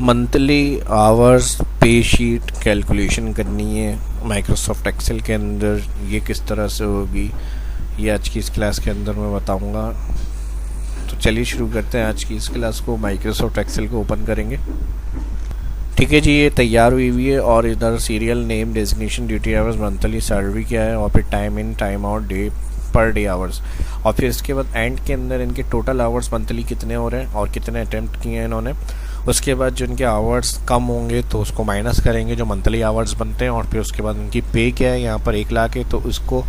Monthly hours पे sheet calculation करनी है माइक्रोसॉफ्ट एक्सेल के अंदर। ये किस तरह से होगी ये आज की इस क्लास के अंदर मैं बताऊंगा। तो चलिए शुरू करते हैं आज की इस क्लास को। माइक्रोसॉफ्ट एक्सेल को ओपन करेंगे। ठीक है जी, ये तैयार हुई हुई है और इधर serial name, designation, duty hours, monthly salary क्या है और फिर time in, time out, day per day hours और फिर इसके बाद एंड के अंदर इनके टोटल आवर्स मंथली कितने हो रहे हैं और कितने अटेम्प्ट किए हैं इन्होंने। उसके बाद जो इनके आवर्स कम होंगे तो उसको माइनस करेंगे जो मंथली आवर्स बनते हैं और फिर उसके बाद इनकी पे क्या है, यहाँ पर 1 लाख है तो उसको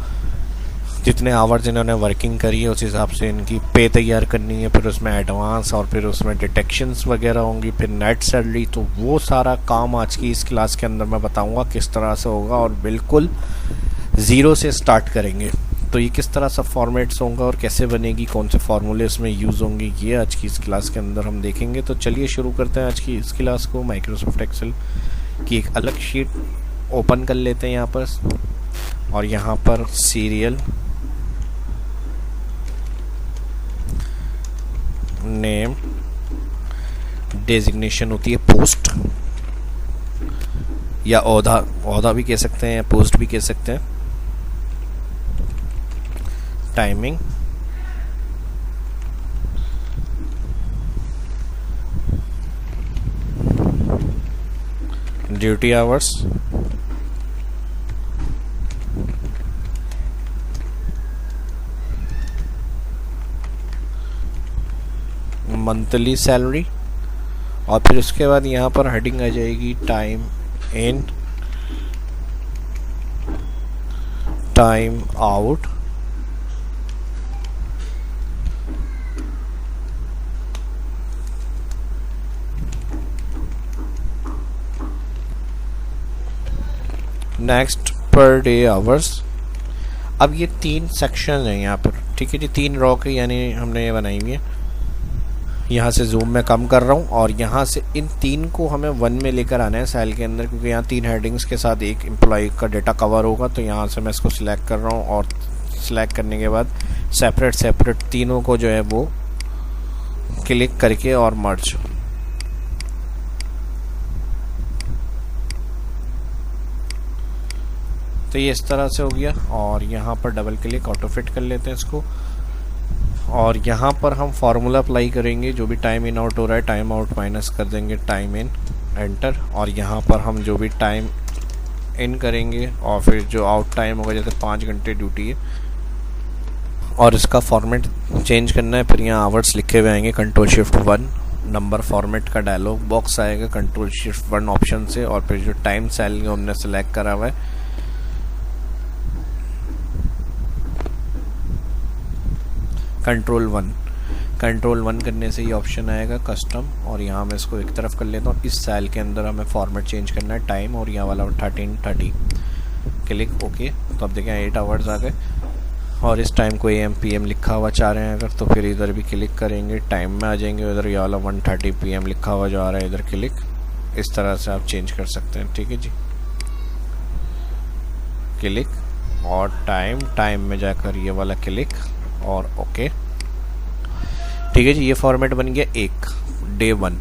जितने आवर्स इन्होंने वर्किंग करी है उस हिसाब से इनकी पे तैयार करनी है। फिर उसमें एडवांस और फिर उसमें डिटेक्शंस वगैरह होंगी, फिर नेट सैलरी। तो वो सारा काम आज की इस क्लास के अंदर मैं बताऊंगा किस तरह से होगा और बिल्कुल ज़ीरो से स्टार्ट करेंगे। तो ये किस तरह सा फॉर्मेट्स होगा और कैसे बनेगी, कौन से फार्मूले इसमें यूज़ होंगे, ये आज की इस क्लास के अंदर हम देखेंगे। तो चलिए शुरू करते हैं आज की इस क्लास को। माइक्रोसॉफ्ट एक्सेल की एक अलग शीट ओपन कर लेते हैं यहाँ पर और यहाँ पर सीरियल नेम, डेजिग्नेशन होती है पोस्ट या ओहदा भी कह सकते हैं या पोस्ट भी कह सकते हैं, timing, duty hours, monthly salary और फिर उसके बाद यहाँ पर हेडिंग आ जाएगी time in, time out, next per day hours. अब ये 3 सेक्शन हैं यहाँ पर, ठीक है जी, 3 रॉ के यानी हमने ये बनाई हुई है। यहाँ से जूम में कम कर रहा हूँ और यहाँ से इन 3 को हमें 1 में लेकर आना है सेल के अंदर, क्योंकि यहाँ 3 हेडिंग्स के साथ एक एम्प्लॉय का डेटा कवर होगा। तो यहाँ से मैं इसको सिलेक्ट कर रहा हूँ और सिलेक्ट करने के बाद सेपरेट तीनों को जो है वो क्लिक करके और मर्ज। तो ये इस तरह से हो गया और यहाँ पर डबल क्लिक ऑटो फिट कर लेते हैं इसको और यहाँ पर हम फार्मूला अप्लाई करेंगे। जो भी टाइम इन आउट हो रहा है टाइम आउट माइनस कर देंगे टाइम इन, एंटर। और यहाँ पर हम जो भी टाइम इन करेंगे और फिर जो आउट टाइम होगा, जैसे 5 घंटे ड्यूटी है और इसका फॉर्मेट चेंज करना है। फिर यहाँ आवर्स लिखे हुए आएंगे, Ctrl+Shift+1 नंबर फॉर्मेट का डायलॉग बॉक्स आएगा Ctrl+Shift+1 ऑप्शन से और फिर जो टाइम सेल को हमने सेलेक्ट करा हुआ है Ctrl+1 करने से ये ऑप्शन आएगा कस्टम और यहाँ मैं इसको एक तरफ कर लेता हूँ। इस सेल के अंदर हमें फॉर्मेट चेंज करना है टाइम और यहाँ वाला 13:30 क्लिक ओके। तो अब देखें 8 आवर्स आ गए और इस टाइम को AM PM लिखा हुआ चाह रहे हैं अगर, तो फिर इधर भी क्लिक करेंगे, टाइम में आ जाएंगे। इधर ये वाला 1:30 PM लिखा हुआ जो आ रहा है इधर क्लिक। इस तरह से आप चेंज कर सकते हैं, ठीक है जी। क्लिक और टाइम में जाकर ये वाला क्लिक और ओके, ठीक है जी। ये फॉर्मेट बन गया एक डे 1।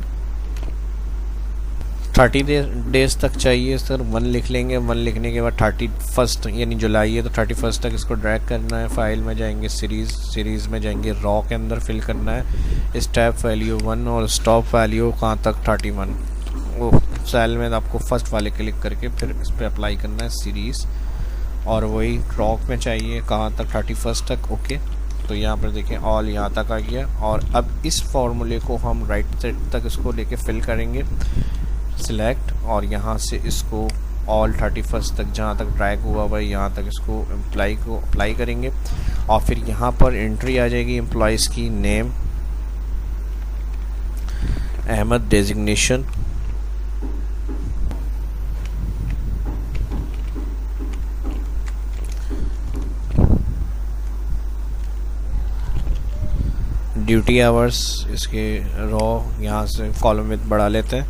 30 डेज तक चाहिए सर, 1 लिख लेंगे। 1 लिखने के बाद 31 यानी जुलाई है तो 31 तक इसको ड्रैग करना है। फाइल में जाएंगे, सीरीज़ में जाएंगे, रॉ के अंदर फिल करना है स्टेप वैल्यू 1 और स्टॉप वैल्यू कहाँ तक 31। वो सेल में आपको फर्स्ट वाले क्लिक करके फिर इस पर अप्लाई करना है सीरीज़ और वही रॉ में चाहिए कहाँ तक 31 तक ओके। तो यहाँ पर देखें ऑल यहाँ तक आ गया और अब इस फॉर्मूले को हम राइट साइड तक इसको लेके फिल करेंगे, सिलेक्ट और यहाँ से इसको ऑल 31 तक जहाँ तक ड्रैग हुआ हुआ है यहाँ तक इसको अप्लाई करेंगे और फिर यहाँ पर एंट्री आ जाएगी एम्प्लॉइज़ की, name Ahmad, designation, duty hours, इसके रॉ यहाँ से कॉलम में बढ़ा लेते हैं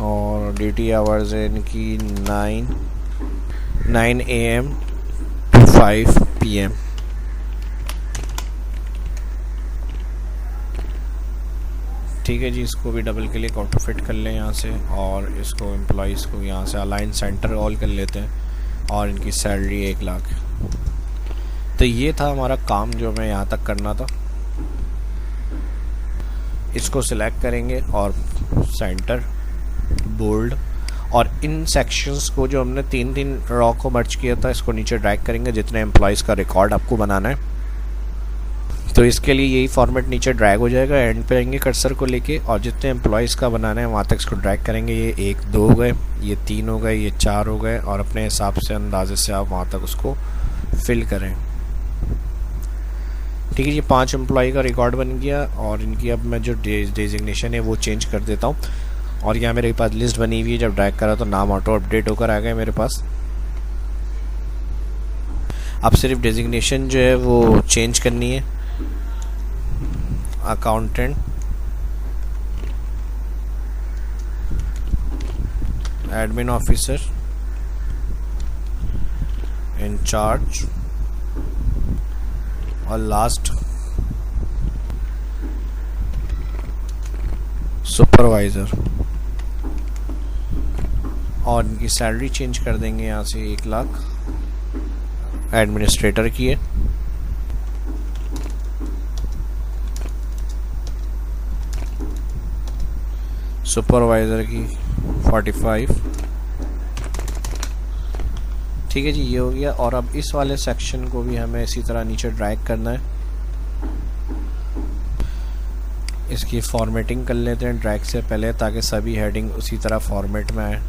और ड्यूटी आवर्स है इनकी 9 AM to 5 PM। ठीक है जी, इसको भी डबल क्लिक ऑटो फिट कर लें यहाँ से, और इसको एम्प्लॉइज़ को यहाँ से अलाइन सेंटर ऑल कर लेते हैं, और इनकी सैलरी 1 लाख। तो ये था हमारा काम जो हमें यहाँ तक करना था। इसको सिलेक्ट करेंगे और सेंटर, बोल्ड, और इन सेक्शंस को जो हमने 3 रॉ को मर्ज किया था इसको नीचे ड्रैग करेंगे जितने एम्प्लॉइज़ का रिकॉर्ड आपको बनाना है। तो इसके लिए यही फॉर्मेट नीचे ड्रैग हो जाएगा, एंड पे आएंगे कर्सर को लेके, और जितने एम्प्लॉइज़ का बनाना है वहाँ तक इसको ड्रैग करेंगे। ये 1 2 हो गए, ये 3 हो गए, ये 4 हो गए, और अपने हिसाब से अंदाजे से आप वहाँ तक उसको फिल करें। ठीक है, ये 5 एम्प्लॉय का रिकॉर्ड बन गया, और इनकी अब मैं जो डेजिग्नेशन है वो चेंज कर देता हूँ। और यहाँ मेरे पास लिस्ट बनी हुई है, जब ड्रैग करा तो नाम ऑटो अपडेट होकर आ गए मेरे पास। अब सिर्फ डेजिग्नेशन जो है वो चेंज करनी है। अकाउंटेंट, एडमिन ऑफिसर, इंचार्ज, और लास्ट सुपरवाइज़र। और इनकी सैलरी चेंज कर देंगे यहाँ से 1 लाख, एडमिनिस्ट्रेटर की है। सुपरवाइज़र की 45। ठीक है जी, ये हो गया। और अब इस वाले सेक्शन को भी हमें इसी तरह नीचे ड्रैग करना है। इसकी फॉर्मेटिंग कर लेते हैं ड्रैग से पहले, ताकि सभी हेडिंग उसी तरह फॉर्मेट में आए।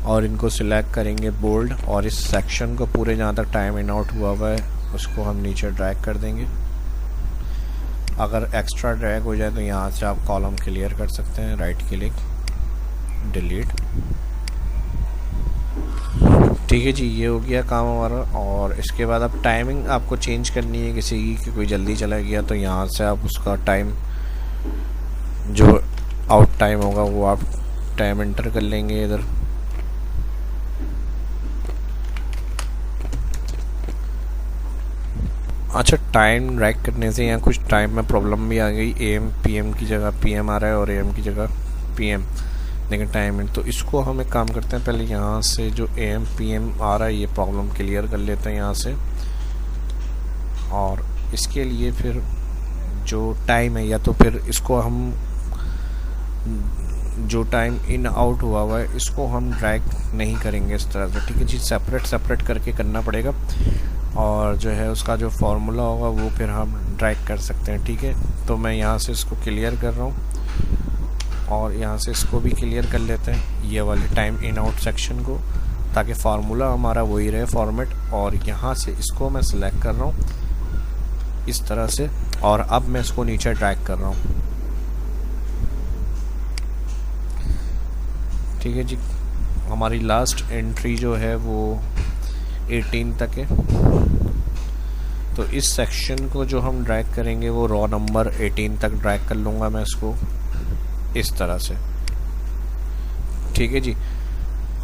और इनको सिलेक्ट करेंगे बोल्ड, और इस सेक्शन को पूरे जहाँ तक टाइम इन आउट हुआ है उसको हम नीचे ड्रैग कर देंगे। अगर एक्स्ट्रा ड्रैग हो जाए तो यहाँ से आप कॉलम क्लियर कर सकते हैं, राइट क्लिक, डिलीट। ठीक है जी, ये हो गया काम हमारा। और इसके बाद अब टाइमिंग आपको चेंज करनी है किसी की, कि कोई जल्दी चला गया तो यहाँ से आप उसका टाइम, जो आउट टाइम होगा वो आप टाइम एंटर कर लेंगे इधर। अच्छा, टाइम ड्रैग करने से यहाँ कुछ टाइम में प्रॉब्लम भी आ गई। AM PM की जगह PM आ रहा है, और AM की जगह PM, लेकिन टाइम है। तो इसको हम एक काम करते हैं, पहले यहाँ से जो AM PM आ रहा है ये प्रॉब्लम क्लियर कर लेते हैं यहाँ से। और इसके लिए फिर जो टाइम है, या तो फिर इसको हम जो टाइम इन आउट हुआ है इसको हम ड्रैग नहीं करेंगे इस तरह से। ठीक है जी, सेपरेट करके करना पड़ेगा, और जो है उसका जो फार्मूला होगा वो फिर हम ड्रैग कर सकते हैं। ठीक है, तो मैं यहाँ से इसको क्लियर कर रहा हूँ, और यहाँ से इसको भी क्लियर कर लेते हैं, ये वाले टाइम इन आउट सेक्शन को, ताकि फार्मूला हमारा वही रहे फॉर्मेट। और यहाँ से इसको मैं सिलेक्ट कर रहा हूँ इस तरह से, और अब मैं इसको नीचे ड्रैग कर रहा हूँ। ठीक है जी, हमारी लास्ट एंट्री जो है वो 18 तक है। तो इस सेक्शन को जो हम ड्रैग करेंगे वो रॉ नंबर 18 तक ड्रैग कर लूँगा मैं इसको इस तरह से। ठीक है जी,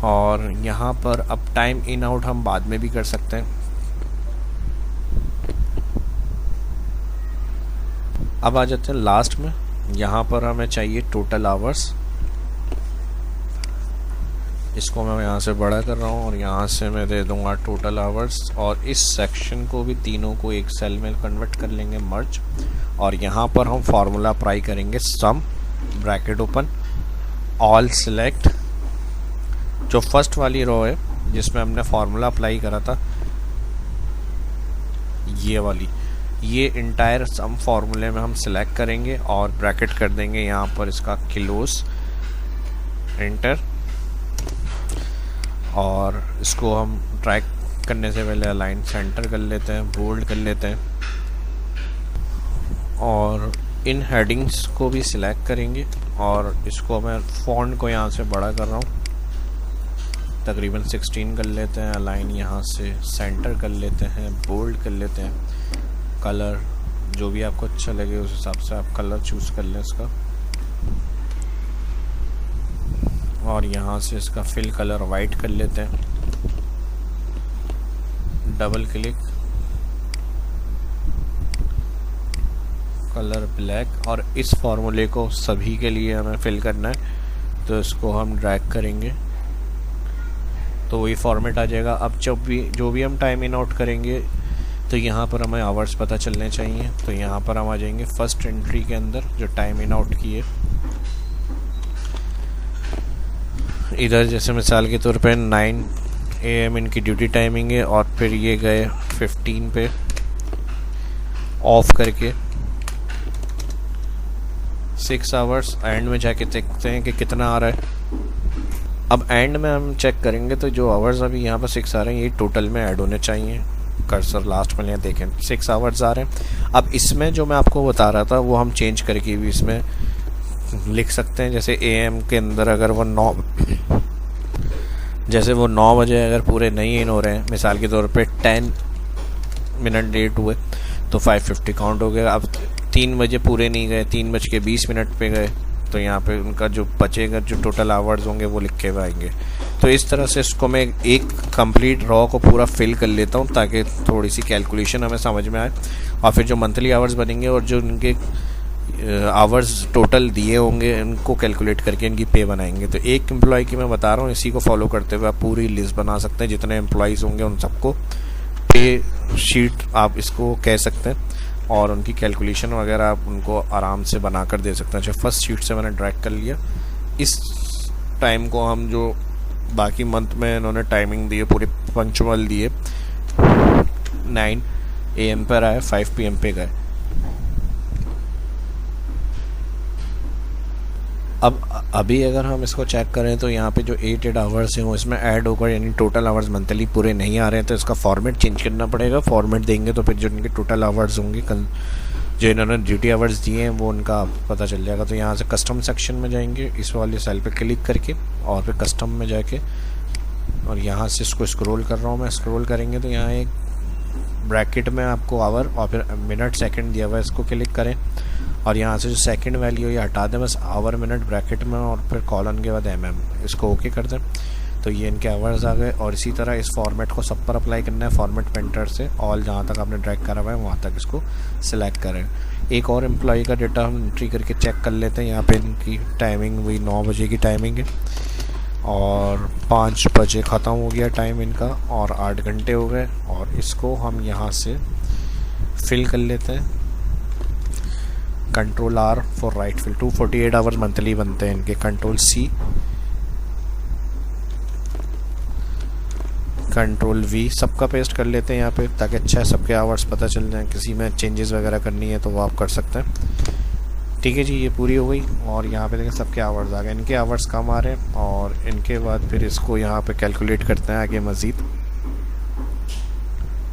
और यहाँ पर अब टाइम इन आउट हम बाद में भी कर सकते हैं। अब आ जाते हैं लास्ट में, यहाँ पर हमें चाहिए टोटल आवर्स। इसको मैं यहाँ से बड़ा कर रहा हूँ, और यहाँ से मैं दे दूँगा टोटल आवर्स। और इस सेक्शन को भी तीनों को एक सेल में कन्वर्ट कर लेंगे, मर्ज। और यहाँ पर हम फार्मूला अप्लाई करेंगे, सम ब्रैकेट ओपन, ऑल सिलेक्ट, जो फर्स्ट वाली रो है जिसमें हमने फार्मूला अप्लाई करा था, ये वाली, ये इंटायर सम फार्मूले में हम सिलेक्ट करेंगे और ब्रैकेट कर देंगे यहाँ पर इसका क्लोज, एंटर। और इसको हम ड्रैग करने से पहले अलाइन सेंटर कर लेते हैं, बोल्ड कर लेते हैं, और इन हेडिंग्स को भी सिलेक्ट करेंगे। और इसको मैं फॉन्ट को यहाँ से बड़ा कर रहा हूँ, तकरीबन 16 कर लेते हैं। अलाइन यहाँ से सेंटर कर लेते हैं, बोल्ड कर लेते हैं। कलर जो भी आपको अच्छा लगे उस हिसाब से आप कलर चूज़ कर लें इसका। और यहाँ से इसका फिल कलर वाइट कर लेते हैं, डबल क्लिक, कलर ब्लैक, और इस फार्मूले को सभी के लिए हमें फिल करना है, तो इसको हम ड्रैग करेंगे तो वही फॉर्मेट आ जाएगा। अब जो भी हम टाइम इन आउट करेंगे तो यहाँ पर हमें आवर्स पता चलने चाहिए, तो यहाँ पर हम आ जाएंगे फर्स्ट एंट्री के अंदर जो टाइम इन आउट किए। इधर जैसे मिसाल के तौर पे 9 AM इनकी ड्यूटी टाइमिंग है, और फिर ये गए 15 पे ऑफ करके 6 आवर्स। एंड में जाके देखते हैं कि कितना आ रहा है। अब एंड में हम चेक करेंगे तो जो आवर्स अभी यहाँ पर 6 आ रहे हैं ये टोटल में ऐड होने चाहिए। कर्सर लास्ट में यहाँ देखें 6 आवर्स आ रहे हैं। अब इसमें जो मैं आपको बता रहा था वो हम चेंज करके भी इसमें लिख सकते हैं। जैसे AM के अंदर अगर वो 9 बजे अगर पूरे नहीं इन हो रहे हैं, मिसाल के तौर पे 10 मिनट लेट हुए तो 550 काउंट हो गया। अब 3 बजे पूरे नहीं गए, 3:20 पे गए, तो यहाँ पे उनका जो बचेगा जो टोटल आवर्स होंगे वो लिखे हुए आएंगे। तो इस तरह से इसको मैं एक कंप्लीट रॉ को पूरा फिल कर लेता हूँ ताकि थोड़ी सी कैलकुलेशन हमें समझ में आए, और फिर जो मंथली आवर्स बनेंगे और जो उनके आवर्स टोटल दिए होंगे उनको कैलकुलेट करके इनकी पे बनाएंगे। तो एक एम्प्लॉय की मैं बता रहा हूँ, इसी को फॉलो करते हुए आप पूरी लिस्ट बना सकते हैं। जितने एम्प्लॉयज़ होंगे उन सबको पे शीट आप इसको कह सकते हैं, और उनकी कैलकुलेशन वगैरह आप उनको आराम से बना कर दे सकते हैं। अच्छा, फर्स्ट शीट से मैंने ड्रैग कर लिया। इस टाइम को हम जो बाकी मंथ में इन्होंने टाइमिंग दी है पूरे पंक्चुअल दिए, 9 AM पर आए, 5 PM पे गए। अब अभी अगर हम इसको चेक करें तो यहाँ पे जो 8 आवर्स हैं वो इसमें ऐड होकर, यानी टोटल आवर्स मंथली पूरे नहीं आ रहे हैं, तो इसका फॉर्मेट चेंज करना पड़ेगा। फॉर्मेट देंगे तो फिर जो इनके टोटल आवर्स होंगे जो इन्होंने ड्यूटी आवर्स दिए हैं वो उनका पता चल जाएगा। तो यहाँ से कस्टम सेक्शन में जाएंगे, इस वाले सेल पे क्लिक करके, और फिर कस्टम में जाके, और यहाँ से इसको स्क्रॉल कर रहा हूँ मैं। स्क्रॉल करेंगे तो यहाँ एक ब्रैकेट में आपको आवर और फिर मिनट सेकंड दिया हुआ है, इसको क्लिक करें, और यहाँ से जो सेकंड वैल्यू ये हटा दें बस, आवर मिनट ब्रैकेट में, और फिर कॉलन के बाद MM, इसको ओके कर दें। तो ये इनके आवर्स आ गए। और इसी तरह इस फॉर्मेट को सब पर अप्लाई करना है, फॉर्मेट पेंटर से ऑल जहाँ तक आपने ड्रैग करा हुआ है वहाँ तक इसको सिलेक्ट करें। एक और एम्प्लॉय का डेटा हम एंट्री करके चेक कर लेते हैं। यहाँ पे इनकी टाइमिंग वही 9 बजे की टाइमिंग है, और 5 बजे ख़त्म हो गया टाइम इनका, और 8 घंटे हो गए। और इसको हम यहाँ से फिल कर लेते हैं, Ctrl+R for right fill. 248 hours monthly बनते हैं इनके। Ctrl+C, Ctrl+V, सबका पेस्ट कर लेते हैं यहाँ पे ताकि अच्छा है सबके आवर्स पता चल जाए। किसी में चेंजेस वगैरह करनी है तो वो आप कर सकते हैं। ठीक है जी, ये पूरी हो गई। और यहाँ पे देखें सबके आवर्स आ गए। इनके आवर्स कम आ रहे हैं, और इनके बाद फिर इसको यहाँ पे कैलकुलेट करते हैं आगे मज़ीद।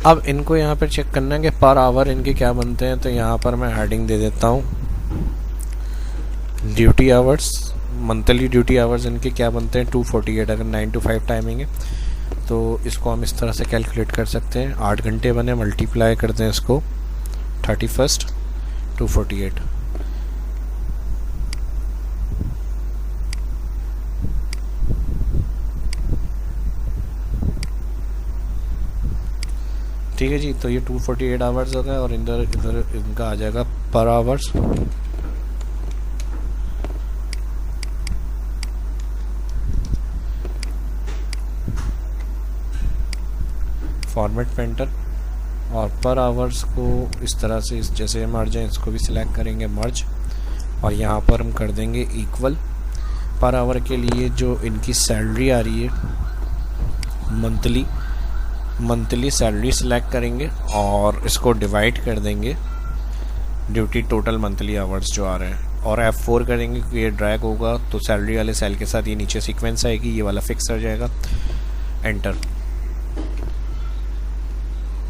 अब इनको यहाँ पर चेक करना है कि पर आवर इनके क्या बनते हैं। तो यहाँ पर मैं हेडिंग दे देता हूँ duty hours, monthly duty hours इनके क्या बनते हैं 248, अगर 9 to 5 टाइमिंग है तो इसको हम इस तरह से कैलकुलेट कर सकते हैं। 8 घंटे बने, मल्टीप्लाई करते हैं इसको 31 248। ठीक है जी, तो ये 248 आवर्स हो गए, और इधर इनका आ जाएगा पर आवर्स। फॉर्मेट पेंटर, और पर आवर्स को इस तरह से जैसे मर्ज है इसको भी सिलेक्ट करेंगे मर्ज, और यहाँ पर हम कर देंगे इक्वल। पर आवर के लिए जो इनकी सैलरी आ रही है मंथली सैलरी सिलेक्ट करेंगे, और इसको डिवाइड कर देंगे ड्यूटी टोटल मंथली आवर्स जो आ रहे हैं, और F4 करेंगे क्योंकि ये ड्रैग होगा तो सैलरी वाले सेल के साथ ये नीचे सीक्वेंस आएगी, ये वाला फिक्स हो जाएगा। एंटर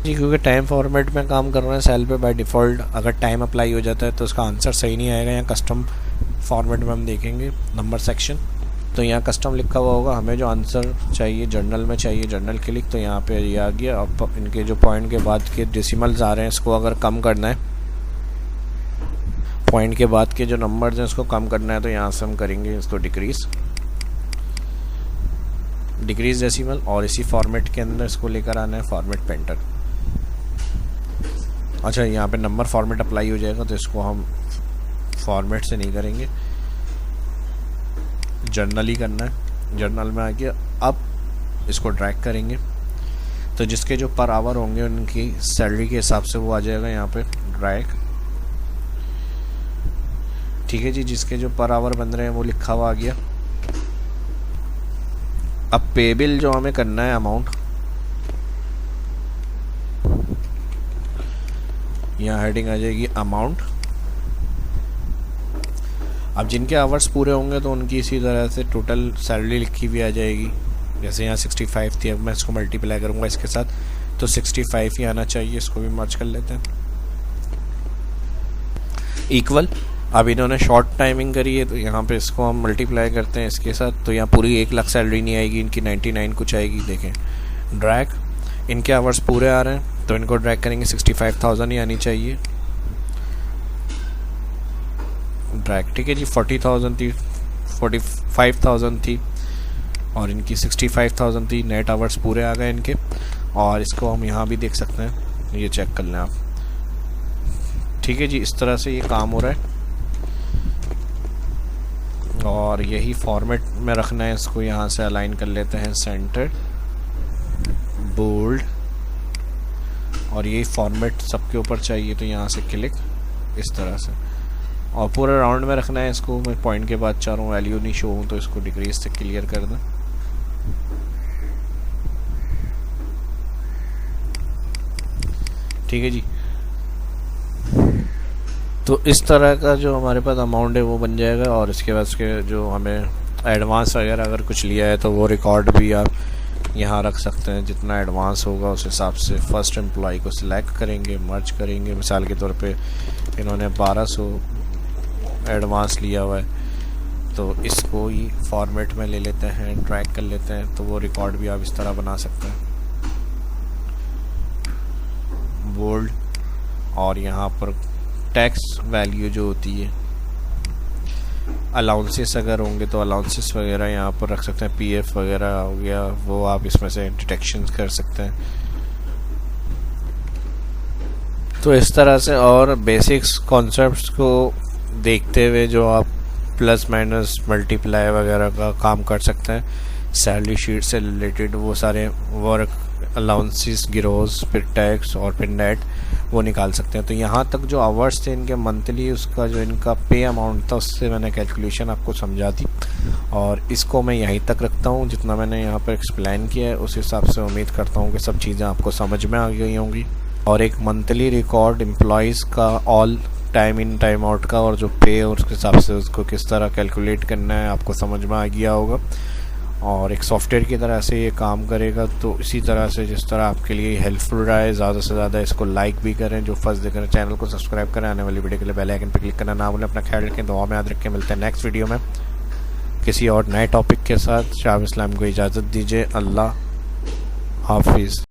जी, क्योंकि टाइम फॉर्मेट में काम कर रहे हैं सेल पे बाय डिफ़ॉल्ट अगर टाइम अप्लाई हो जाता है तो उसका आंसर सही नहीं आएगा। यहाँ कस्टम फॉर्मेट में हम देखेंगे नंबर सेक्शन, तो यहाँ कस्टम लिखा हुआ होगा। हमें जो आंसर चाहिए जर्नल में चाहिए, जर्नल क्लिक, तो यहाँ पे ये आ गया। अब इनके जो पॉइंट के बाद के डेसिमल्स आ रहे हैं इसको अगर कम करना है, पॉइंट के बाद के जो नंबर्स हैं इसको कम करना है, तो यहाँ से हम करेंगे इसको डिक्रीज़ डेसिमल, और इसी फॉर्मेट के अंदर इसको लेकर आना है फॉर्मेट पेंटर। अच्छा, यहाँ पे नंबर फॉर्मेट अप्लाई हो जाएगा, तो इसको हम फॉर्मेट से नहीं करेंगे, जर्नल ही करना है। जर्नल में आके अब इसको ड्रैग करेंगे, तो जिसके जो पर आवर होंगे उनकी सैलरी के हिसाब से वो आ जाएगा यहाँ पे ड्रैग। ठीक है जी, जिसके जो पर आवर बन रहे हैं वो लिखा हुआ आ गया। अब पे बिल जो हमें करना है अमाउंट, यहाँ हेडिंग आ जाएगी अमाउंट। अब जिनके आवर्स पूरे होंगे तो उनकी इसी तरह से टोटल सैलरी लिखी भी आ जाएगी। जैसे यहाँ 65 थी, अब मैं इसको मल्टीप्लाई करूँगा इसके साथ, तो 65 ही आना चाहिए। इसको भी मर्ज कर लेते हैं, इक्वल। अब इन्होंने शॉर्ट टाइमिंग करी है, तो यहाँ पे इसको हम मल्टीप्लाई करते हैं इसके साथ, तो यहाँ पूरी 1 लाख सैलरी नहीं आएगी, इनकी 99 कुछ आएगी। देखें ड्रैग, इनके आवर्स पूरे आ रहे हैं तो इनको ड्रैग करेंगे, 65,000 ही आनी चाहिए ड्रैग। ठीक है जी, 40,000 थी, 45,000 थी और इनकी 65,000 थी। नेट आवर्स पूरे आ गए इनके, और इसको हम यहाँ भी देख सकते हैं, ये चेक कर लें आप। ठीक है जी, इस तरह से ये काम हो रहा है और यही फॉर्मेट में रखना है इसको। यहाँ से अलाइन कर लेते हैं सेंटर, बोल्ड, और यही फॉर्मेट सबके ऊपर चाहिए, तो यहाँ से क्लिक इस तरह से, और पूरा राउंड में रखना है इसको। मैं पॉइंट के बाद चाह रहा हूँ वैल्यू नहीं शो हूँ, तो इसको डिक्रीज से क्लियर कर दें। ठीक है जी, तो इस तरह का जो हमारे पास अमाउंट है वो बन जाएगा। और इसके बाद उसके जो हमें एडवांस वगैरह अगर कुछ लिया है तो वो रिकॉर्ड भी आप यहाँ रख सकते हैं। जितना एडवांस होगा उस हिसाब से फर्स्ट एम्प्लॉय को सिलेक्ट करेंगे, मर्ज करेंगे। मिसाल के तौर पे इन्होंने 1200 एडवांस लिया हुआ है, तो इसको ही फॉर्मेट में ले लेते हैं, ड्रैग कर लेते हैं, तो वो रिकॉर्ड भी आप इस तरह बना सकते हैं, बोल्ड। और यहाँ पर टैक्स वैल्यू जो होती है, अलाउंसेस अगर होंगे तो अलाउंसेस वगैरह यहाँ पर रख सकते हैं। पीएफ वगैरह हो गया, वो आप इसमें से डिटेक्शन कर सकते हैं। तो इस तरह से और बेसिक्स कॉन्सेप्ट्स को देखते हुए जो आप प्लस माइनस मल्टीप्लाई वगैरह का काम कर सकते हैं। सैलरी शीट से रिलेटेड वो सारे वर्क अलाउंसेस, गिरोज, फिर टैक्स और फिर नेट वो निकाल सकते हैं। तो यहाँ तक जो आवर्स थे इनके मंथली, उसका जो इनका पे अमाउंट था उससे मैंने कैलकुलेशन आपको समझा दी, और इसको मैं यहीं तक रखता हूँ। जितना मैंने यहाँ पर एक्सप्लेन किया है उस हिसाब से उम्मीद करता हूँ कि सब चीज़ें आपको समझ में आ गई होंगी। और एक मंथली रिकॉर्ड एम्प्लॉयज़ का all time in time out का, और जो पे और उसके हिसाब से उसको किस तरह कैलकुलेट करना है आपको समझ में आ गया होगा। और एक सॉफ्टवेयर की तरह से ये काम करेगा। तो इसी तरह से जिस तरह आपके लिए हेल्पफुल रहा है, ज़्यादा से ज़्यादा इसको लाइक भी करें। जो फर्स्ट देख रहे हैं चैनल को सब्सक्राइब करें। आने वाली वीडियो के लिए बेल आइकन पर क्लिक करना ना भूलें। अपना ख्याल रखें, दुआ में याद रखें। मिलते हैं नेक्स्ट वीडियो में किसी और नए टॉपिक के साथ। शाह इस्लाम को इजाज़त दीजिए। अल्लाह हाफिज़।